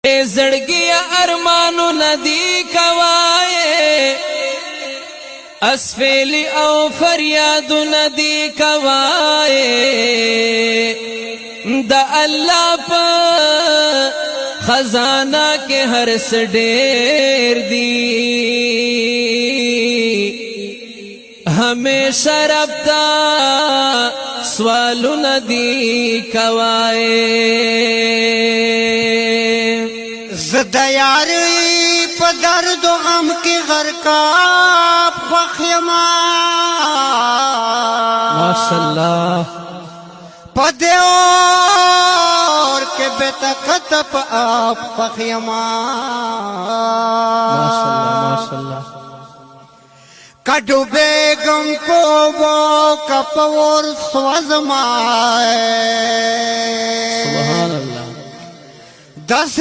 زړګي ارمانو ندی کوای اسفلی او فریاد ندی کوای دا الله په خزانہ کے ہر سڈیر دی ہمیشہ رب دا سوالو ندی کوائے زدہ یاری پا درد و غم کی غرقاب خوخیما ماشاءاللہ پا دیور کے بیتکت پا آپ خوخیما ماشاءاللہ کڈو بیگم کو وہ کپور سوزمائے سبحان اللہ دس